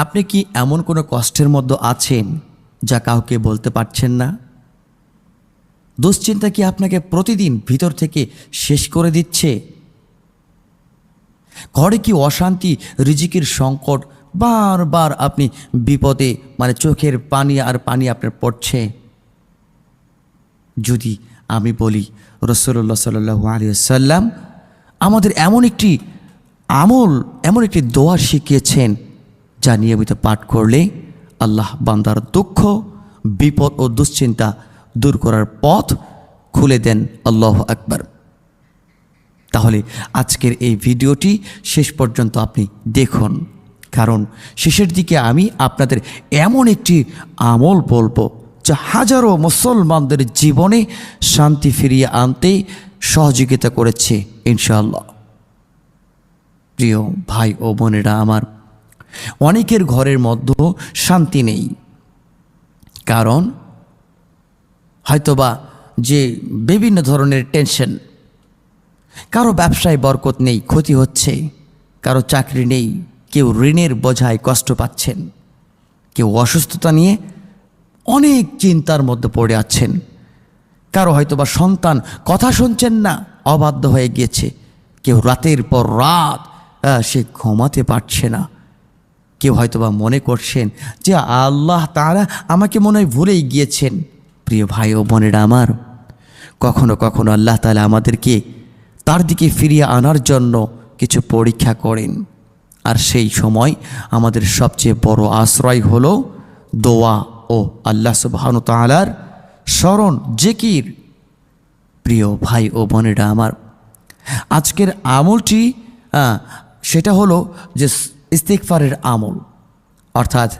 আপনি কি এমন কোনো কষ্টের মধ্যে আছেন যা কাউকে বলতে পারছেন না? দুশ্চিন্তা কি আপনাকে প্রতিদিন ভিতর থেকে শেষ করে দিচ্ছে? ঘরে কি অশান্তি, রিজিকের সংকট, বারবার আপনি বিপদে চোখের পানি আর পানি আপনার পড়ছে? যদি আমি বলি রাসূলুল্লাহ সাল্লাল্লাহু আলাইহি ওয়াসাল্লাম আমাদের এমন একটি আমল, এমন একটি দোয়া শিখিয়েছেন যা নিয়মিত পাঠ করলে আল্লাহ বান্দার দুঃখ, বিপদ ও দুশ্চিন্তা দূর করার পথ খুলে দেন। আল্লাহু আকবার। তাহলে আজকের এই ভিডিওটি শেষ পর্যন্ত আপনি দেখুন, কারণ শেষের দিকে আমি আপনাদের এমন একটি আমল বলবো যা হাজারো মুসলমানদের জীবনে শান্তি ফিরিয়ে আনতে সহযোগিতা করেছে ইনশাআল্লাহ। প্রিয় ভাই ও বোনেরা আমার, অনেকের ঘরের মধ্যে শান্তি নেই, কারণ হয়তোবা যে বিভিন্ন ধরনের টেনশন, কারো ব্যবসায় বরকত নেই, ক্ষতি হচ্ছে, কারো চাকরি নেই, কেউ ঋণের বোঝায় কষ্ট পাচ্ছেন, কেউ অসুস্থতা নিয়ে অনেক চিন্তার মধ্যে পড়ে আছেন, কারো হয়তোবা সন্তান কথা শুনছেন না, অবাধ্য হয়ে গিয়েছে, কেউ রাতের পর রাত সে ঘুমাতে পারছে না, কেউ হয়তোবা মনে করছেন যে আল্লাহ তাআলা আমাকে মনে হয় ভুলেই গিয়েছেন। প্রিয় ভাই ও বোনেরা আমার, কখনো কখনো আল্লাহ তাআলা আমাদেরকে তার দিকে ফিরিয়ে আনার জন্য কিছু পরীক্ষা করেন, আর সেই সময় আমাদের সবচেয়ে বড় আশ্রয় হলো দোয়া ও আল্লাহ সুবহানাহু ওয়া তাআলার স্মরণ, জিকির। প্রিয় ভাই ও বোনেরা আমার, আজকের আমলটি সেটা হলো যে ইস্তিগফারের আমল, অর্থাৎ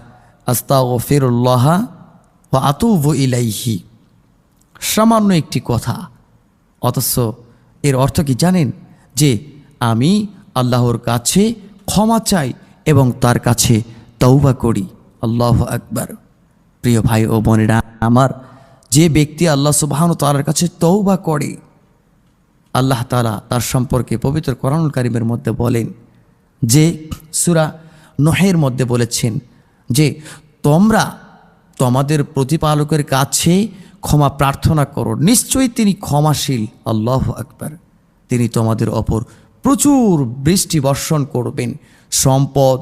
আস্তাগফিরুল্লাহ ওয়া আতুবু ইলাইহি। সামান্য একটি কথা, অথচ এর অর্থ কি জানেন? যে আমি আল্লাহর কাছে ক্ষমা চাই এবং তার কাছে তওবা করি। আল্লাহু আকবার। প্রিয় ভাই ও বোনেরা আমার, যে ব্যক্তি আল্লাহ সুবহানাহু ওয়া তাআলার কাছে তওবা করে, আল্লাহ তাআলা তার সম্পর্কে পবিত্র কোরআনুল কারীমের মধ্যে বলেন, যে সূরা নূহের মধ্যে বলেছেন যে তোমরা তোমাদের প্রতিপালকের কাছে ক্ষমা প্রার্থনা করো, নিশ্চয়ই তিনি ক্ষমাশীল। আল্লাহু আকবার। তিনি তোমাদের ওপর প্রচুর বৃষ্টি বর্ষণ করবেন, সম্পদ,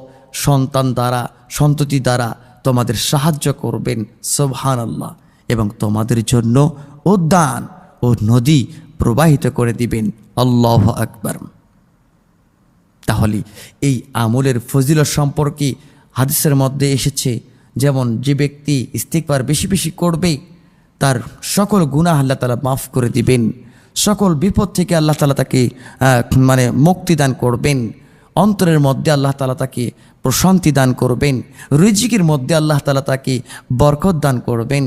সন্তান দ্বারা, সন্ততি দ্বারা তোমাদের সাহায্য করবেন। সুবহানাল্লাহ। এবং তোমাদের জন্য উদ্যান ও নদী প্রবাহিত করে দিবেন। আল্লাহু আকবার। তাহলে এই আমলের ফজিলত সম্পর্কে হাদিসের মধ্যে এসেছে, যেমন যে ব্যক্তি ইস্তিগফার বেশি বেশি করবে তার সকল গুনাহ আল্লাহ তাআলা মাফ করে দিবেন, সকল বিপদ থেকে আল্লাহ তাআলা তাকে মুক্তি দান করবেন, অন্তরের মধ্যে আল্লাহ তাআলা তাকে প্রশান্তি দান করবেন, রিজিকের মধ্যে আল্লাহ তাআলা তাকে বরকত দান করবেন,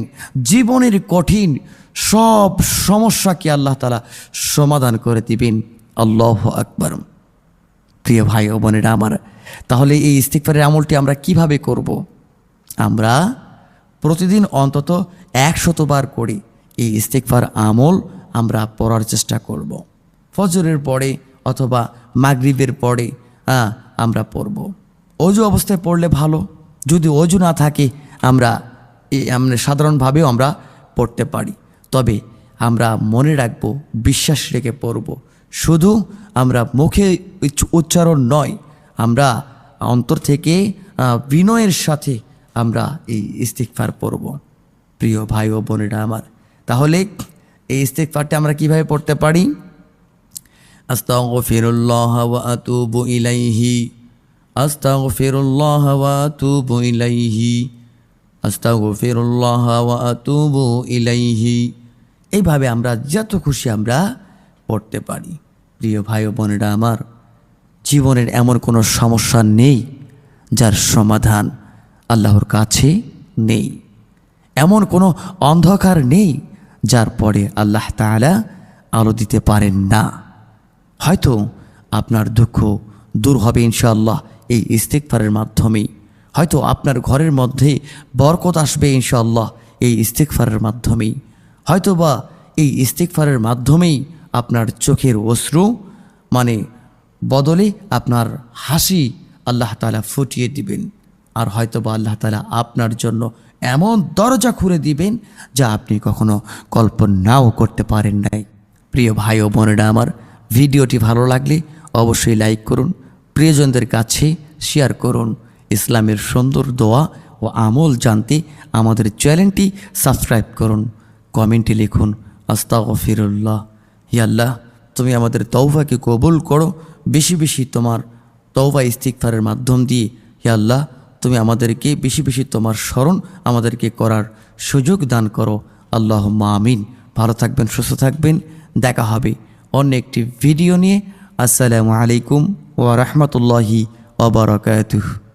জীবনের কঠিন সব সমস্যাকে আল্লাহ তাআলা সমাধান করে দিবেন। আল্লাহু আকবার। প্রিয় ভাই ও বোনেরা আমার, তাহলে এই ইস্তিগফারের আমলটি আমরা কিভাবে করব? আমরা প্রতিদিন অন্তত 100 বার করি এই ইস্তিগফার আমল আমরা পড়ার চেষ্টা করব। ফজরের পরে অথবা মাগরিবের পরে আমরা পড়ব। অজু অবস্থায় পড়লে ভালো, যদি অজু না থাকে আমরা সাধারণভাবেও আমরা পড়তে পারি। তবে আমরা মনে রাখব, বিশ্বাস রেখে পড়ব, শুধু আমরা মুখে উচ্চারণ নয়, আমরা অন্তর থেকে বিনয়ের সাথে আমরা এই ইস্তিগফার পড়ব। প্রিয় ভাই ও বোনেরা আমার, তাহলে এই ইস্তিগফারটা আমরা কিভাবে পড়তে পারি? আস্তাগফিরুল্লাহ ওয়া আতুবু ইলাইহি, আস্তাগফিরুল্লাহ ওয়া আতুবু ইলাইহি, আস্তাগফিরুল্লাহ ওয়া আতুবু ইলাইহি। এইভাবে আমরা যত খুশি আমরা পড়তে পারি। প্রিয় ভাই ও বোনেরা আমার, জীবনের এমন কোনো সমস্যা নেই যার সমাধান আল্লাহর কাছে নেই, এমন কোনো অন্ধকার নেই যার পরে আল্লাহ তাআলা আলো দিতে পারেন না। হয়তো আপনার দুঃখ দূর হবে ইনশাআল্লাহ এই ইস্তিগফারের মাধ্যমেই, হয়তো আপনার ঘরের মধ্যে বরকত আসবে ইনশাআল্লাহ এই ইস্তিগফারের মাধ্যমেই, হয়তোবা এই ইস্তিগফারের মাধ্যমেই আপনার চোখের অশ্রু বদলে আপনার হাসি আল্লাহ তাআলা ফুটিয়ে দিবেন। আর হয়তোবা আল্লাহ তাআলা আপনার জন্য এমন দরজা খুলে দিবেন যা আপনি কখনো কল্পনাও করতে পারেন নাই। প্রিয় ভাই ও বোনেরা আমার, ভিডিওটি ভালো লাগলে অবশ্যই লাইক করুন, প্রিয়জনদের কাছে শেয়ার করুন। ইসলামের সুন্দর দোয়া ও আমল জানতে আমাদের চ্যানেলটি সাবস্ক্রাইব করুন। কমেন্টে লিখুন আস্তাগফিরুল্লাহ। হে আল্লাহ, তুমি আমাদের তওবাকে কবুল করো, বেশি বেশি তোমার তওবা ইস্তিগফারের মাধ্যম দিয়ে। হে আল্লাহ, তুমি আমাদেরকে বেশি বেশি তোমার স্মরণ আমাদেরকে করার সুযোগ দান করো। আল্লাহুম্মা আমিন। ভালো থাকবেন, সুস্থ থাকবেন। দেখা হবে অন্য একটি ভিডিও নিয়ে। আসসালামু আলাইকুম ওয়া রাহমাতুল্লাহি ওয়া বারাকাতুহু।